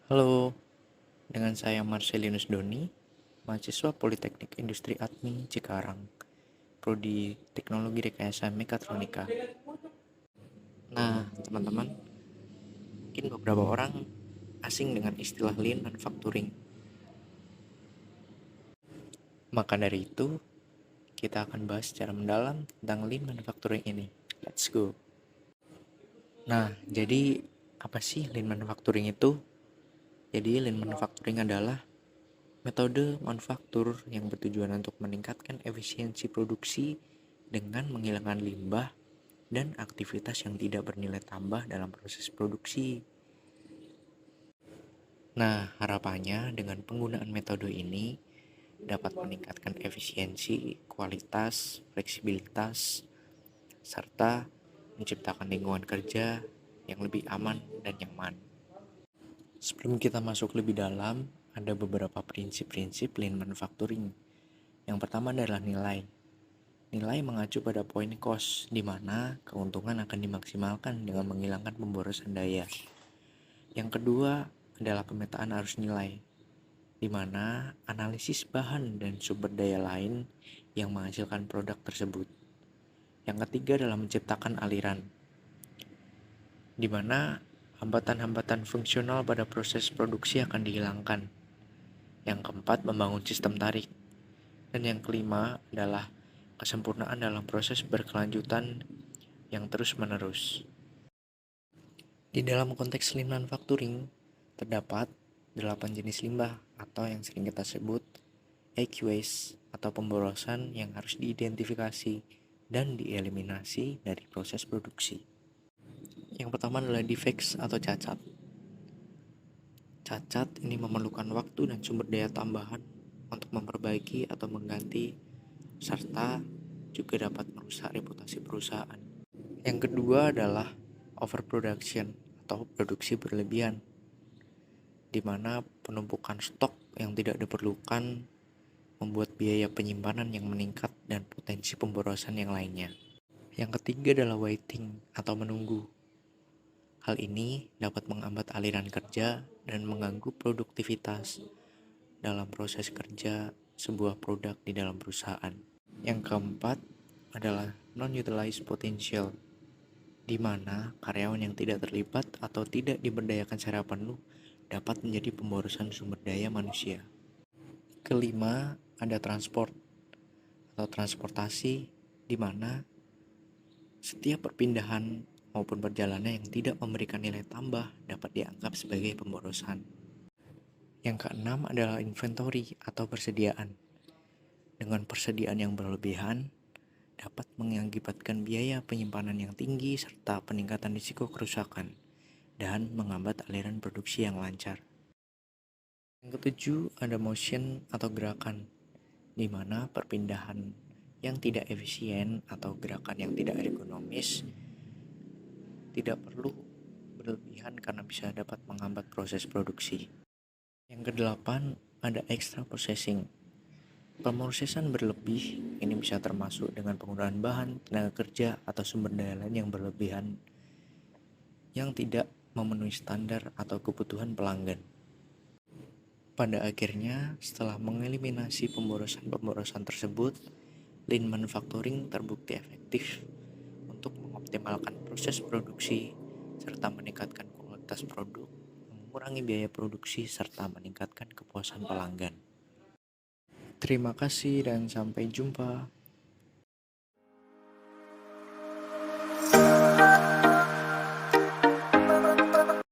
Halo, dengan saya Marcelinus Doni, mahasiswa Politeknik Industri Admi Cikarang, Prodi Teknologi Rekayasa Mekatronika. Nah, teman-teman, mungkin beberapa orang asing dengan istilah Lean Manufacturing. Maka dari itu, kita akan bahas secara mendalam tentang Lean Manufacturing ini. Let's go. Nah, jadi apa sih Lean Manufacturing itu? Jadi Lean Manufacturing adalah metode manufaktur yang bertujuan untuk meningkatkan efisiensi produksi dengan menghilangkan limbah dan aktivitas yang tidak bernilai tambah dalam proses produksi. Nah, harapannya dengan penggunaan metode ini dapat meningkatkan efisiensi, kualitas, fleksibilitas, serta menciptakan lingkungan kerja yang lebih aman dan nyaman. Sebelum kita masuk lebih dalam, ada beberapa prinsip-prinsip Lean Manufacturing. Yang pertama adalah nilai. Nilai mengacu pada poin cost, di mana keuntungan akan dimaksimalkan dengan menghilangkan pemborosan daya. Yang kedua adalah pemetaan arus nilai, di mana analisis bahan dan sumber daya lain yang menghasilkan produk tersebut. Yang ketiga adalah menciptakan aliran, di mana hambatan-hambatan fungsional pada proses produksi akan dihilangkan. Yang keempat, membangun sistem tarik. Dan yang kelima adalah kesempurnaan dalam proses berkelanjutan yang terus-menerus. Di dalam konteks Lean Manufacturing, terdapat 8 jenis limbah atau yang sering kita sebut EQ-waste atau pemborosan yang harus diidentifikasi dan dieliminasi dari proses produksi. Yang pertama adalah defects atau cacat. Cacat ini memerlukan waktu dan sumber daya tambahan untuk memperbaiki atau mengganti, serta juga dapat merusak reputasi perusahaan. Yang kedua adalah overproduction atau produksi berlebihan, di mana penumpukan stok yang tidak diperlukan membuat biaya penyimpanan yang meningkat dan potensi pemborosan yang lainnya. Yang ketiga adalah waiting atau menunggu. Hal ini dapat menghambat aliran kerja dan mengganggu produktivitas dalam proses kerja sebuah produk di dalam perusahaan. Yang keempat adalah non-utilized potential, di mana karyawan yang tidak terlibat atau tidak diberdayakan secara penuh dapat menjadi pemborosan sumber daya manusia. Kelima, ada transport atau transportasi, di mana setiap perpindahan maupun perjalanan yang tidak memberikan nilai tambah dapat dianggap sebagai pemborosan. Yang keenam adalah inventory atau persediaan. Dengan persediaan yang berlebihan, dapat mengakibatkan biaya penyimpanan yang tinggi serta peningkatan risiko kerusakan dan menghambat aliran produksi yang lancar. Yang ketujuh ada motion atau gerakan, di mana perpindahan yang tidak efisien atau gerakan yang tidak ergonomis tidak perlu berlebihan karena bisa dapat menghambat proses produksi. Yang kedelapan ada extra processing. Pemrosesan berlebih ini bisa termasuk dengan penggunaan bahan, tenaga kerja, atau sumber daya lain yang berlebihan yang tidak memenuhi standar atau kebutuhan pelanggan. Pada akhirnya, setelah mengeliminasi pemborosan tersebut, Lean Manufacturing terbukti efektif untuk mengoptimalkan proses produksi serta meningkatkan kualitas produk, mengurangi biaya produksi, serta meningkatkan kepuasan pelanggan. Terima kasih dan sampai jumpa.